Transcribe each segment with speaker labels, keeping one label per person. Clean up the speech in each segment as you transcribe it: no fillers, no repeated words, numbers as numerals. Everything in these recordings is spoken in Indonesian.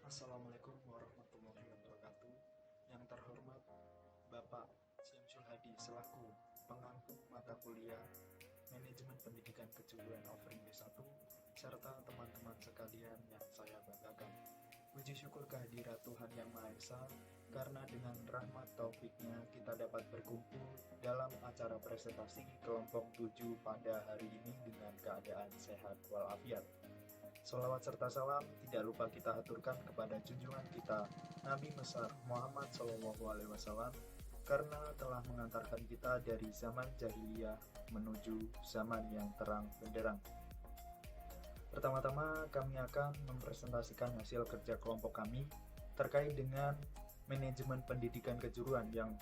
Speaker 1: Assalamualaikum warahmatullahi wabarakatuh. Yang terhormat Bapak Syamsul Hadi selaku pengampu mata kuliah Manajemen Pendidikan Kejuruan Offering B1 serta teman-teman sekalian yang saya banggakan. Puji syukur kehadirat Tuhan Yang Maha Esa karena dengan rahmat taufiknya kita dapat berkumpul dalam acara presentasi kelompok 7 pada hari ini dengan keadaan sehat walafiat. Salawat serta salam tidak lupa kita aturkan kepada junjungan kita Nabi besar Muhammad SAW karena telah mengantarkan kita dari zaman jahiliyah menuju zaman yang terang benderang. Pertama-tama kami akan mempresentasikan hasil kerja kelompok kami terkait dengan manajemen pendidikan kejuruan yang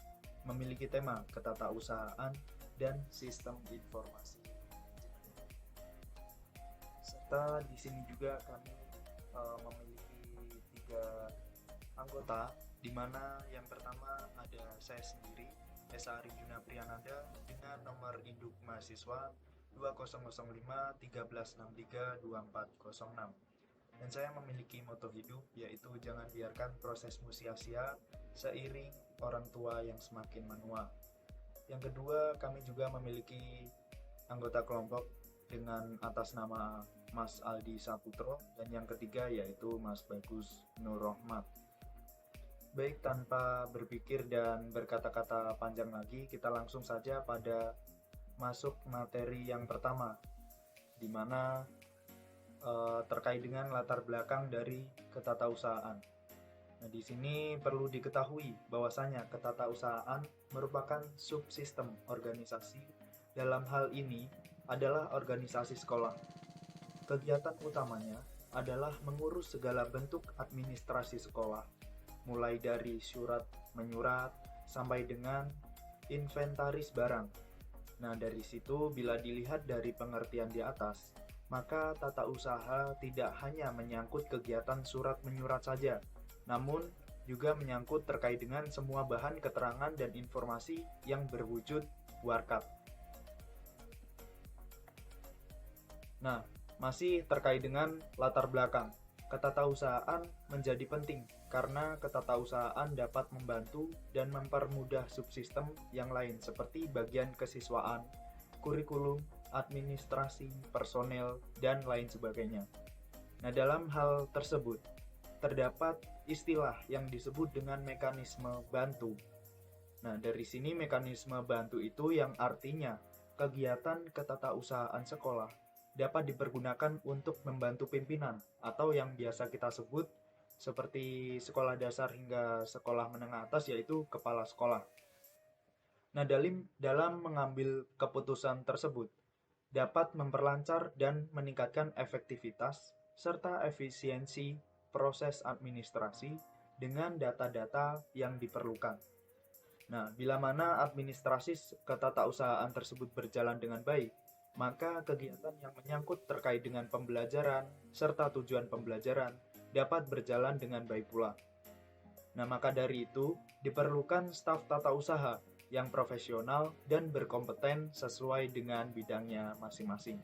Speaker 1: memiliki tema ketatausahaan dan sistem informasi. Serta di sini juga kami memiliki 3 anggota, di mana yang pertama ada saya sendiri, Esa Arjuna Priyananda dengan nomor induk mahasiswa 2005 1363 2406. Dan saya memiliki moto hidup yaitu jangan biarkan prosesmu sia-sia seiring orang tua yang semakin menua. Yang kedua, kami juga memiliki anggota kelompok dengan atas nama Mas Aldi Saputro, dan yang ketiga yaitu Mas Bagus Nurrohmat. Baik, tanpa berpikir dan berkata-kata panjang lagi, kita langsung saja pada masuk materi yang pertama, di mana terkait dengan latar belakang dari ketatausahaan. Nah, di sini perlu diketahui bahwasanya ketatausahaan merupakan subsistem organisasi. Dalam hal ini adalah organisasi sekolah. Kegiatan utamanya adalah mengurus segala bentuk administrasi sekolah, mulai dari surat menyurat sampai dengan inventaris barang. Nah, dari situ bila dilihat dari pengertian di atas, maka tata usaha tidak hanya menyangkut kegiatan surat menyurat saja, namun juga menyangkut terkait dengan semua bahan keterangan dan informasi yang berwujud warkat. Nah, masih terkait dengan latar belakang. Ketatausahaan menjadi penting karena ketatausahaan dapat membantu dan mempermudah subsistem yang lain seperti bagian kesiswaan, kurikulum, administrasi, personel, dan lain sebagainya. Nah, dalam hal tersebut, terdapat istilah yang disebut dengan mekanisme bantu. Nah, dari sini mekanisme bantu itu yang artinya kegiatan ketatausahaan sekolah dapat dipergunakan untuk membantu pimpinan atau yang biasa kita sebut seperti sekolah dasar hingga sekolah menengah atas yaitu kepala sekolah. Nah, dalam mengambil keputusan tersebut dapat memperlancar dan meningkatkan efektivitas serta efisiensi proses administrasi dengan data-data yang diperlukan. Nah, bila mana administrasi ketatausahaan tersebut berjalan dengan baik, maka kegiatan yang menyangkut terkait dengan pembelajaran serta tujuan pembelajaran dapat berjalan dengan baik pula. Nah, maka dari itu diperlukan staf tata usaha yang profesional dan berkompeten sesuai dengan bidangnya masing-masing.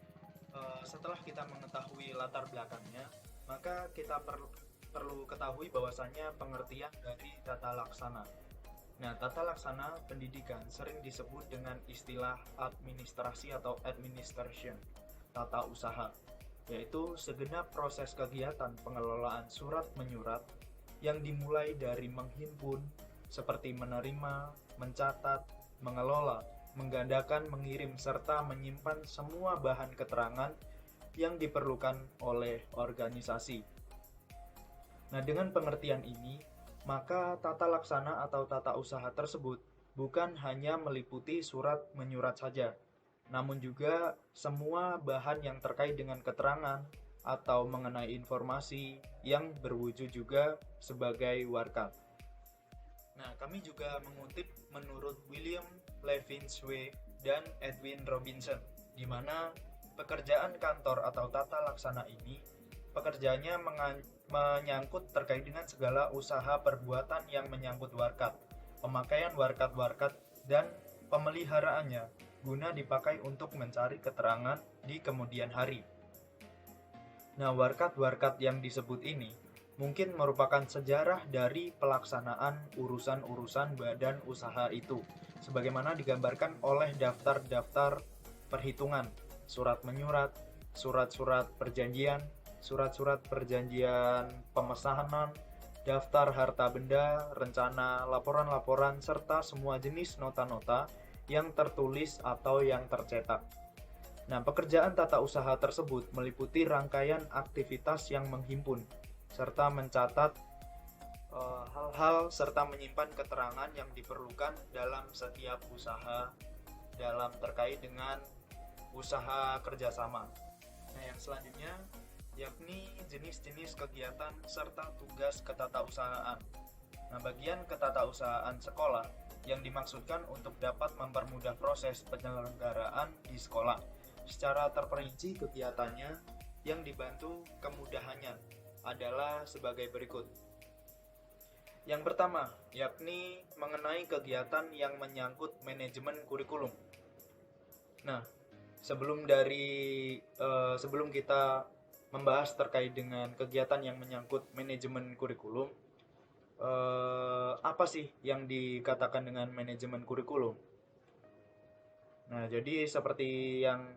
Speaker 1: Setelah kita mengetahui latar belakangnya, maka kita perlu ketahui bahwasannya pengertian dari tata laksana. Nah, tata laksana pendidikan sering disebut dengan istilah administrasi atau administration, tata usaha, yaitu segenap proses kegiatan pengelolaan surat menyurat yang dimulai dari menghimpun, seperti menerima, mencatat, mengelola, menggandakan, mengirim, serta menyimpan semua bahan keterangan yang diperlukan oleh organisasi. Nah, dengan pengertian ini, maka tata laksana atau tata usaha tersebut bukan hanya meliputi surat menyurat saja, namun juga semua bahan yang terkait dengan keterangan atau mengenai informasi yang berwujud juga sebagai warkat. Nah, kami juga mengutip menurut William Levinswe dan Edwin Robinson, di mana pekerjaan kantor atau tata laksana ini pekerjaannya menyangkut terkait dengan segala usaha perbuatan yang menyangkut warkat, pemakaian warkat-warkat, dan pemeliharaannya guna dipakai untuk mencari keterangan di kemudian hari. Nah, warkat-warkat yang disebut ini mungkin merupakan sejarah dari pelaksanaan urusan-urusan badan usaha itu, sebagaimana digambarkan oleh daftar-daftar perhitungan, surat menyurat, surat-surat perjanjian, surat-surat perjanjian pemesanan, daftar harta benda, rencana, laporan-laporan, serta semua jenis nota-nota yang tertulis atau yang tercetak. Nah, pekerjaan tata usaha tersebut meliputi rangkaian aktivitas yang menghimpun, serta mencatat hal-hal serta menyimpan keterangan yang diperlukan dalam setiap usaha dalam terkait dengan usaha kerjasama. Nah, yang selanjutnya yakni jenis-jenis kegiatan serta tugas ketatausahaan. Nah, bagian ketatausahaan sekolah yang dimaksudkan untuk dapat mempermudah proses penyelenggaraan di sekolah. Secara terperinci kegiatannya yang dibantu kemudahannya adalah sebagai berikut. Yang pertama, yakni mengenai kegiatan yang menyangkut manajemen kurikulum. Nah, sebelum kita membahas terkait dengan kegiatan yang menyangkut manajemen kurikulum, apa sih yang dikatakan dengan manajemen kurikulum? Nah, jadi seperti yang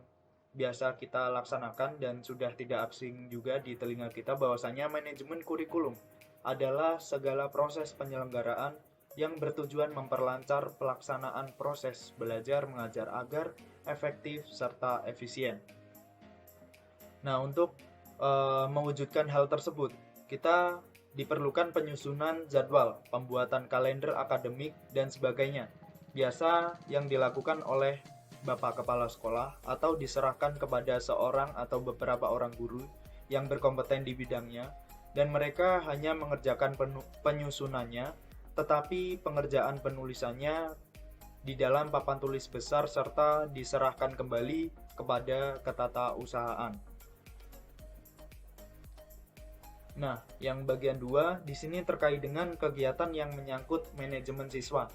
Speaker 1: biasa kita laksanakan dan sudah tidak asing juga di telinga kita, bahwasanya manajemen kurikulum adalah segala proses penyelenggaraan yang bertujuan memperlancar pelaksanaan proses belajar mengajar agar efektif serta efisien. Nah, untuk mewujudkan hal tersebut, kita diperlukan penyusunan jadwal, pembuatan kalender akademik, dan sebagainya. Biasa yang dilakukan oleh Bapak Kepala Sekolah atau diserahkan kepada seorang atau beberapa orang guru yang berkompeten di bidangnya, dan mereka hanya mengerjakan penyusunannya, tetapi pengerjaan penulisannya di dalam papan tulis besar serta diserahkan kembali kepada ketatausahaan. Nah, yang bagian 2 di sini terkait dengan kegiatan yang menyangkut manajemen siswa.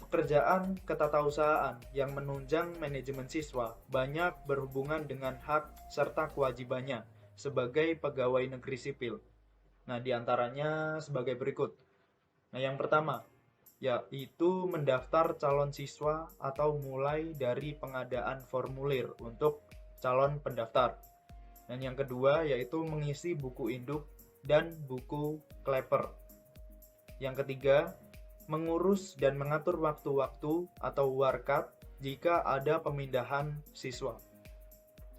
Speaker 1: Pekerjaan ketatausahaan yang menunjang manajemen siswa banyak berhubungan dengan hak serta kewajibannya sebagai pegawai negeri sipil. Nah, diantaranya sebagai berikut. Nah, yang pertama, yaitu mendaftar calon siswa atau mulai dari pengadaan formulir untuk calon pendaftar. Dan yang kedua, yaitu mengisi buku induk dan buku kleper. Yang ketiga, mengurus dan mengatur waktu-waktu atau warkat jika ada pemindahan siswa.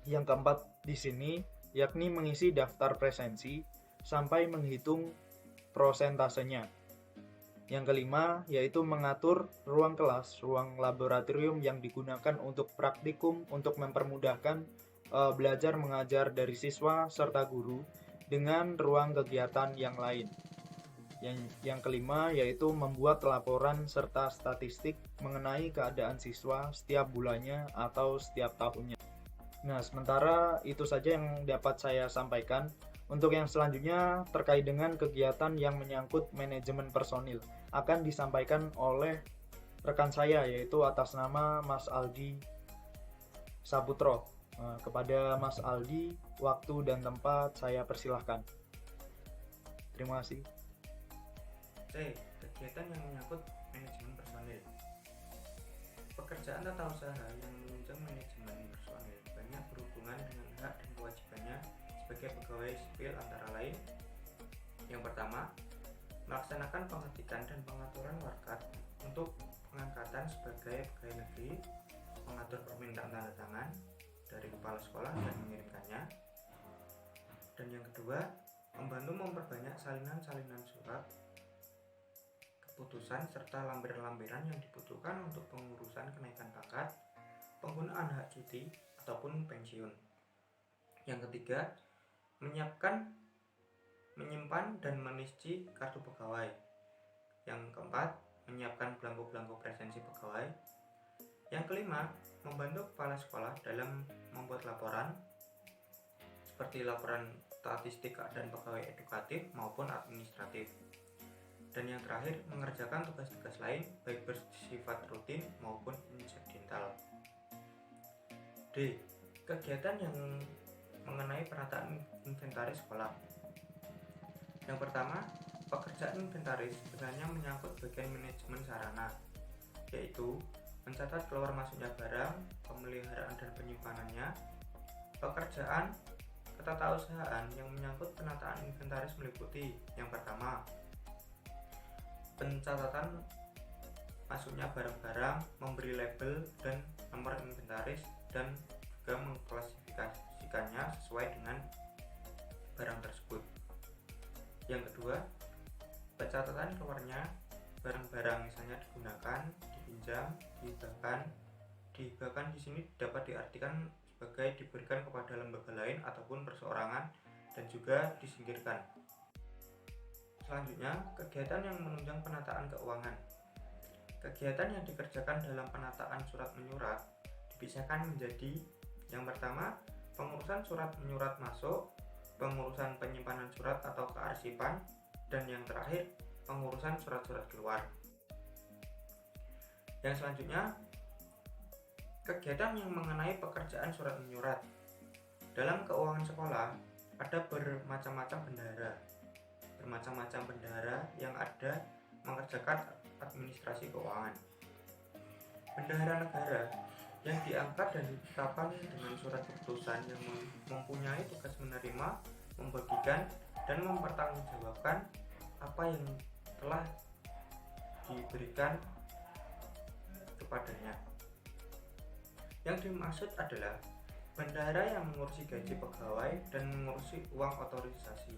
Speaker 1: Yang keempat di sini yakni mengisi daftar presensi sampai menghitung prosentasenya. Yang kelima yaitu mengatur ruang kelas, ruang laboratorium yang digunakan untuk praktikum untuk mempermudahkan belajar mengajar dari siswa serta guru dengan ruang kegiatan yang lain. Yang kelima yaitu membuat laporan serta statistik mengenai keadaan siswa setiap bulannya atau setiap tahunnya. Nah, sementara itu saja yang dapat saya sampaikan. Untuk yang selanjutnya terkait dengan kegiatan yang menyangkut manajemen personil akan disampaikan oleh rekan saya, yaitu atas nama Mas Aldi Saputro. Nah, kepada Mas Aldi, waktu dan tempat saya persilahkan. Terima kasih.
Speaker 2: Kegiatan yang menyangkut manajemen personil. Pekerjaan tata usaha yang menunjang manajemen personil banyak berhubungan dengan hak dan kewajibannya sebagai pegawai sipil, antara lain: yang pertama, melaksanakan pengetikan dan pengaturan warkat untuk pengangkatan sebagai pegawai negeri, mengatur permintaan tanda tangan dari kepala sekolah dan mengirimkannya. Dan yang kedua, membantu memperbanyak salinan-salinan surat keputusan serta lampiran-lampiran yang dibutuhkan untuk pengurusan kenaikan pangkat, penggunaan hak cuti ataupun pensiun. Yang ketiga, menyiapkan, menyimpan dan mengisi kartu pegawai. Yang keempat, menyiapkan belangko-belangko presensi pegawai. Yang kelima, membantu kepala sekolah dalam membuat laporan seperti laporan statistik dan pegawai edukatif maupun administratif. Dan yang terakhir, mengerjakan tugas-tugas lain baik bersifat rutin maupun insidental. D. Kegiatan yang mengenai penataan inventaris sekolah. Yang pertama, pekerjaan inventaris sebenarnya menyangkut bagian manajemen sarana, yaitu mencatat keluar masuknya barang, pemeliharaan dan penyimpanannya. Pekerjaan ketatausahaan yang menyangkut penataan inventaris meliputi yang pertama, pencatatan masuknya barang-barang, memberi label dan nomor inventaris, dan juga mengklasifikasikannya sesuai dengan barang tersebut. Yang kedua, pencatatan keluarnya barang-barang, misalnya digunakan, dipinjam, dihibahkan di sini dapat diartikan sebagai diberikan kepada lembaga lain ataupun perseorangan, dan juga disingkirkan. Selanjutnya, kegiatan yang menunjang penataan keuangan. Kegiatan yang dikerjakan dalam penataan surat menyurat dipisahkan menjadi yang pertama, pengurusan surat menyurat masuk, pengurusan penyimpanan surat atau kearsipan, dan yang terakhir, pengurusan surat-surat keluar. Yang selanjutnya, kegiatan yang mengenai pekerjaan surat menyurat. Dalam keuangan sekolah ada bermacam-macam bendahara yang ada mengerjakan administrasi keuangan. Bendahara negara yang diangkat dan ditetapkan dengan surat keputusan yang mempunyai tugas menerima, membagikan, dan mempertanggungjawabkan apa yang telah diberikan kepadanya. Yang dimaksud adalah bendahara yang mengurusi gaji pegawai dan mengurusi uang otorisasi.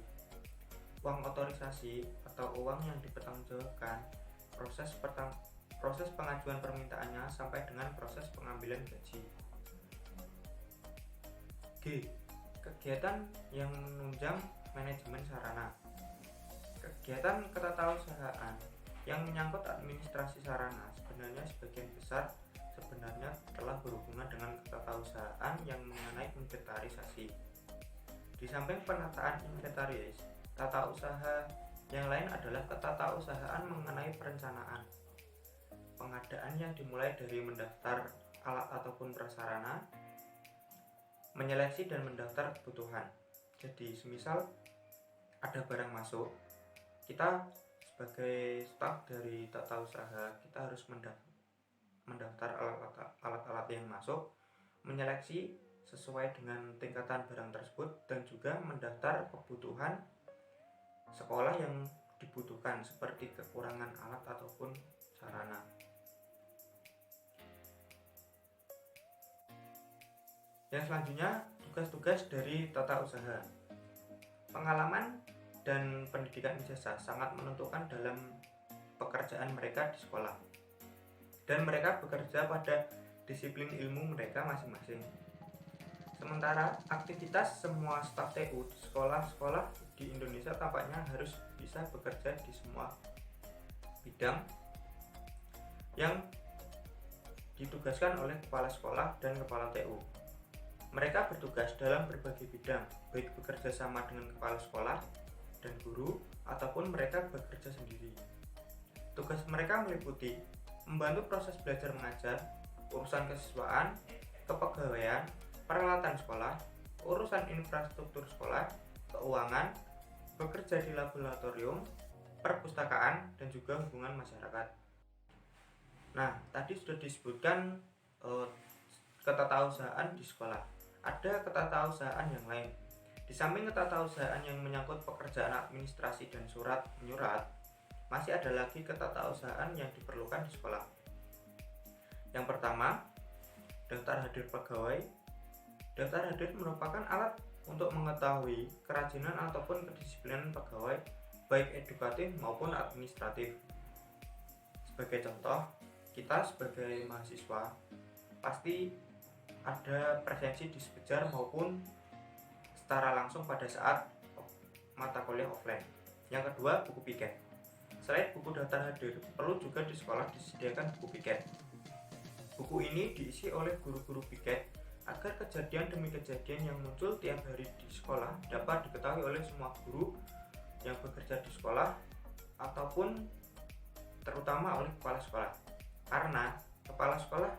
Speaker 2: Uang otorisasi atau uang yang dipertanggungjawabkan proses pengajuan permintaannya sampai dengan proses pengambilan gaji. G. Kegiatan yang menunjang manajemen sarana. Kegiatan ketatausahaan yang menyangkut administrasi sarana sebenarnya sebagian besar telah berhubungan dengan ketatausahaan yang mengenai inventarisasi. Di samping penataan inventaris, tata usaha yang lain adalah ketatausahaan mengenai perencanaan. Pengadaan yang dimulai dari mendaftar alat ataupun prasarana, menyeleksi dan mendaftar kebutuhan. Jadi, semisal ada barang masuk, kita sebagai staf dari tata usaha, kita harus mendaftar alat-alat yang masuk, menyeleksi sesuai dengan tingkatan barang tersebut, dan juga mendaftar kebutuhan sekolah yang dibutuhkan seperti kekurangan alat ataupun sarana. Yang selanjutnya, tugas-tugas dari tata usaha. Pengalaman dan pendidikan ijazah sangat menentukan dalam pekerjaan mereka di sekolah, dan mereka bekerja pada disiplin ilmu mereka masing-masing. Sementara aktivitas semua staf TU di sekolah-sekolah di Indonesia tampaknya harus bisa bekerja di semua bidang yang ditugaskan oleh kepala sekolah dan kepala TU. Mereka bertugas dalam berbagai bidang, baik bekerja sama dengan kepala sekolah dan guru, ataupun mereka bekerja sendiri. Tugas mereka meliputi membantu proses belajar mengajar, urusan kesiswaan, kepegawaian, peralatan sekolah, urusan infrastruktur sekolah, keuangan, bekerja di laboratorium, perpustakaan, dan juga hubungan masyarakat. Nah, tadi sudah disebutkan ketatausahaan di sekolah. Ada ketatausahaan yang lain. Di samping ketatausahaan yang menyangkut pekerjaan administrasi dan surat menyurat, masih ada lagi ketatausahaan yang diperlukan di sekolah. Yang pertama, daftar hadir pegawai. Daftar hadir merupakan alat untuk mengetahui kerajinan ataupun kedisiplinan pegawai, baik edukatif maupun administratif. Sebagai contoh, kita sebagai mahasiswa pasti ada presensi di Sepejar maupun secara langsung pada saat mata kuliah offline. Yang kedua, buku piket. Selain buku daftar hadir, perlu juga di sekolah disediakan buku piket. Buku ini diisi oleh guru-guru piket agar kejadian demi kejadian yang muncul tiap hari di sekolah dapat diketahui oleh semua guru yang bekerja di sekolah ataupun terutama oleh kepala sekolah. Karena kepala sekolah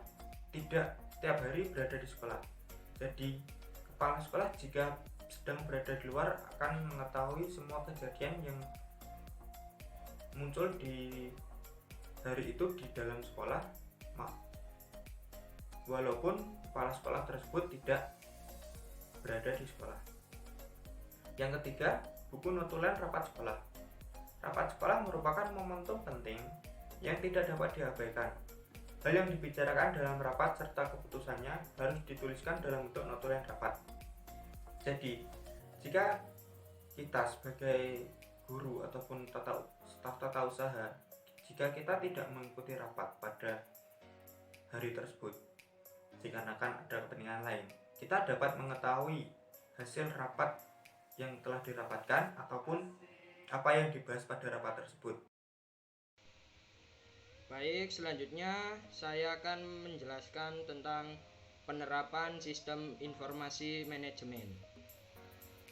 Speaker 2: tidak setiap hari berada di sekolah. Jadi, kepala sekolah jika sedang berada di luar akan mengetahui semua kejadian yang muncul di hari itu di dalam sekolah, walaupun kepala sekolah tersebut tidak berada di sekolah. Yang ketiga, buku notulen rapat sekolah. Rapat sekolah merupakan momentum penting yang tidak dapat diabaikan. Hal yang dibicarakan dalam rapat serta keputusannya harus dituliskan dalam bentuk notulen rapat. Jadi, jika kita sebagai guru ataupun staf tata usaha, jika kita tidak mengikuti rapat pada hari tersebut, dikarenakan ada kepentingan lain, kita dapat mengetahui hasil rapat yang telah dirapatkan ataupun apa yang dibahas pada rapat tersebut.
Speaker 3: Baik, selanjutnya saya akan menjelaskan tentang penerapan sistem informasi manajemen.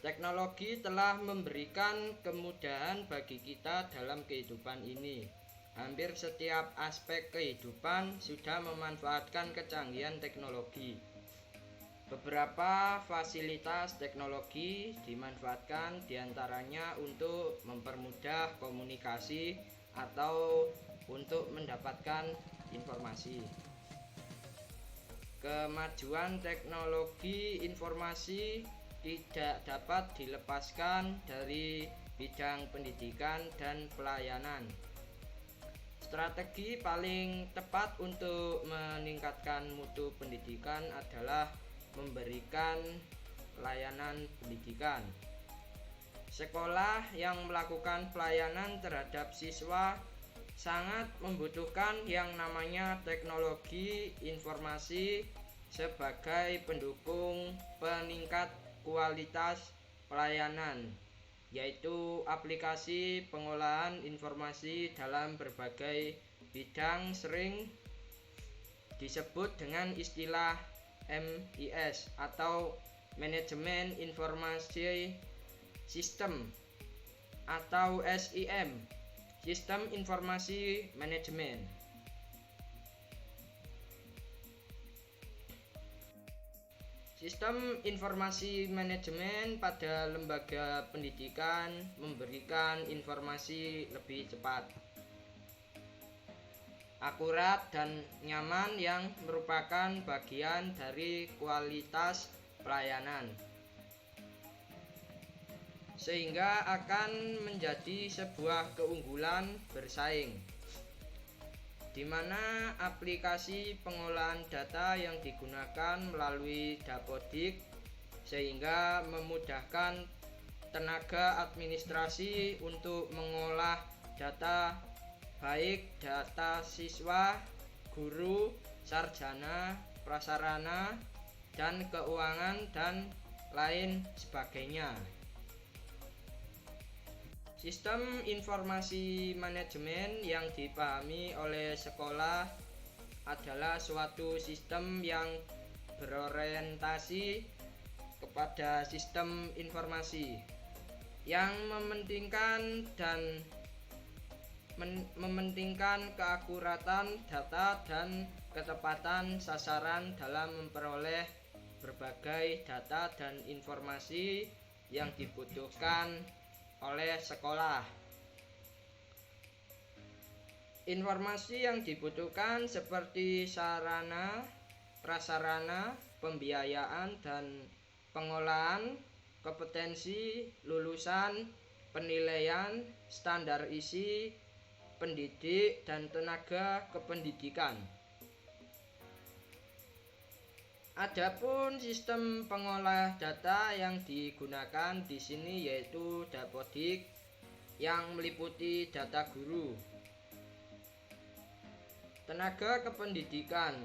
Speaker 3: Teknologi telah memberikan kemudahan bagi kita dalam kehidupan ini. Hampir setiap aspek kehidupan sudah memanfaatkan kecanggihan teknologi. Beberapa fasilitas teknologi dimanfaatkan diantaranya untuk mempermudah komunikasi atau untuk mendapatkan informasi. Kemajuan teknologi informasi tidak dapat dilepaskan dari bidang pendidikan dan pelayanan. Strategi paling tepat untuk meningkatkan mutu pendidikan adalah memberikan layanan pendidikan. Sekolah yang melakukan pelayanan terhadap siswa sangat membutuhkan yang namanya teknologi informasi sebagai pendukung peningkat kualitas pelayanan, yaitu aplikasi pengolahan informasi dalam berbagai bidang sering disebut dengan istilah MIS atau Manajemen Informasi Sistem atau SIM, Sistem Informasi Manajemen. Sistem informasi manajemen pada lembaga pendidikan memberikan informasi lebih cepat, akurat, dan nyaman yang merupakan bagian dari kualitas pelayanan, sehingga akan menjadi sebuah keunggulan bersaing, di mana aplikasi pengolahan data yang digunakan melalui Dapodik sehingga memudahkan tenaga administrasi untuk mengolah data, baik data siswa, guru, sarjana, prasarana, dan keuangan, dan lain sebagainya. Sistem informasi manajemen yang dipahami oleh sekolah adalah suatu sistem yang berorientasi kepada sistem informasi yang mementingkan keakuratan data dan ketepatan sasaran dalam memperoleh berbagai data dan informasi yang dibutuhkan oleh sekolah. Informasi yang dibutuhkan seperti sarana, prasarana, pembiayaan dan pengolahan, kompetensi lulusan, penilaian, standar isi, pendidik, dan tenaga kependidikan. Adapun sistem pengolah data yang digunakan di sini yaitu Dapodik yang meliputi data guru, tenaga kependidikan,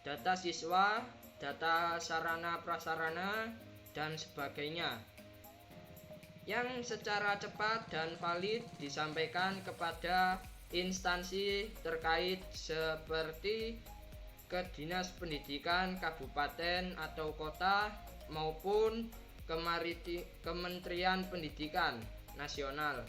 Speaker 3: data siswa, data sarana prasarana, dan sebagainya, yang secara cepat dan valid disampaikan kepada instansi terkait seperti ke Dinas Pendidikan Kabupaten atau Kota maupun Kementerian Pendidikan Nasional.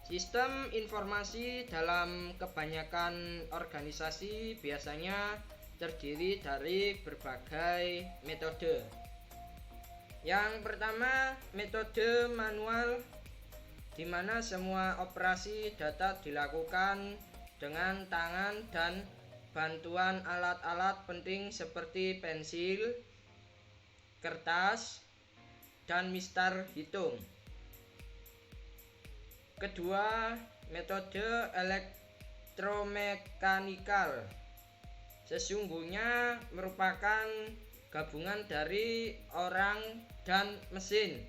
Speaker 3: Sistem informasi dalam kebanyakan organisasi biasanya terdiri dari berbagai metode. Yang pertama, metode manual, di mana semua operasi data dilakukan dengan tangan dan bantuan alat-alat penting seperti pensil, kertas, dan mistar hitung. Kedua, metode elektromekanikal, sesungguhnya merupakan gabungan dari orang dan mesin.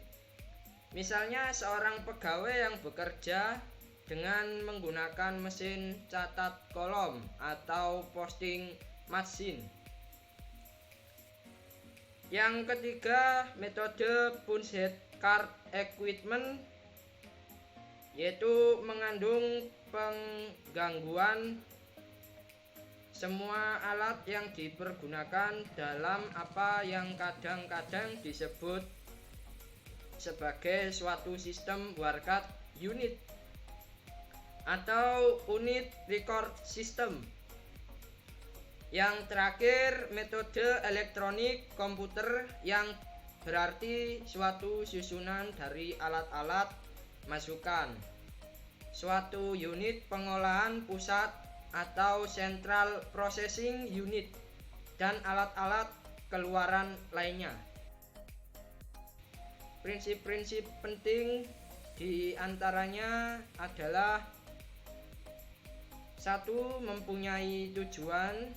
Speaker 3: Misalnya seorang pegawai yang bekerja dengan menggunakan mesin catat kolom atau posting machine. Yang ketiga, metode punchhead card equipment, yaitu mengandung penggangguan semua alat yang dipergunakan dalam apa yang kadang-kadang disebut sebagai suatu sistem workout unit atau unit record system. Yang terakhir, metode elektronik komputer, yang berarti suatu susunan dari alat-alat masukan, suatu unit pengolahan pusat atau Central Processing Unit, dan alat-alat keluaran lainnya. Prinsip-prinsip penting di antaranya adalah: 1. Mempunyai tujuan.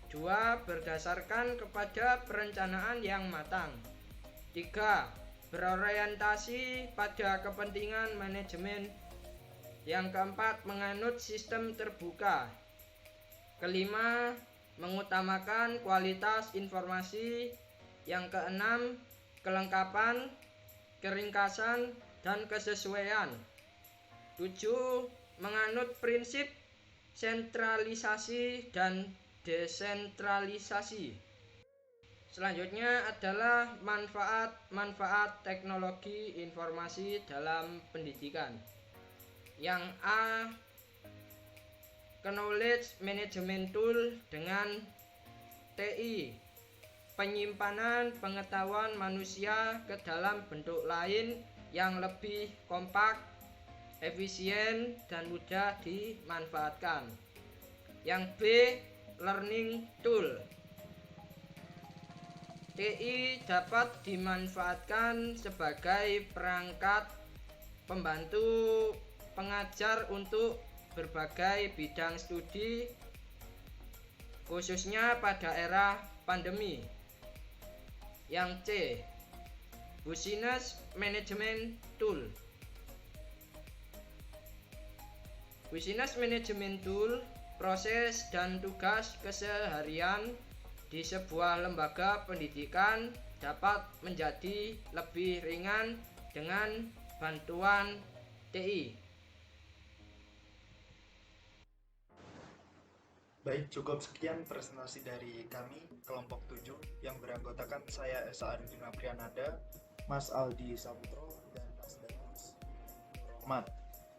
Speaker 3: 2. Berdasarkan kepada perencanaan yang matang. 3. Berorientasi pada kepentingan manajemen. Yang keempat, menganut sistem terbuka. Kelima, mengutamakan kualitas informasi. Yang keenam, kelengkapan, keringkasan, dan kesesuaian. 7. Menganut prinsip sentralisasi dan desentralisasi. Selanjutnya adalah manfaat teknologi informasi dalam pendidikan. Yang A, Knowledge Management Tool dengan TI, penyimpanan pengetahuan manusia ke dalam bentuk lain yang lebih kompak, efisien, dan mudah dimanfaatkan. Yang B, Learning Tool. TI dapat dimanfaatkan sebagai perangkat pembantu pengajar untuk berbagai bidang studi, khususnya pada era pandemi. Yang C, Business Management Tool. Business Management Tool, proses dan tugas keseharian di sebuah lembaga pendidikan dapat menjadi lebih ringan dengan bantuan TI.
Speaker 1: Baik, cukup sekian presentasi dari kami, kelompok 7, yang beranggotakan saya Esa Arjuna Priyanada, Mas Aldi Saputro, dan Mas Danis Rahmat.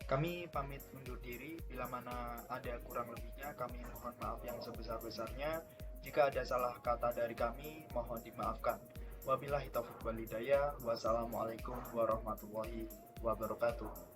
Speaker 1: Kami pamit undur diri. Bila mana ada kurang lebihnya, kami mohon maaf yang sebesar-besarnya. Jika ada salah kata dari kami, mohon dimaafkan. Wabillahi taufiq wal hidayah. Wassalamualaikum warahmatullahi wabarakatuh.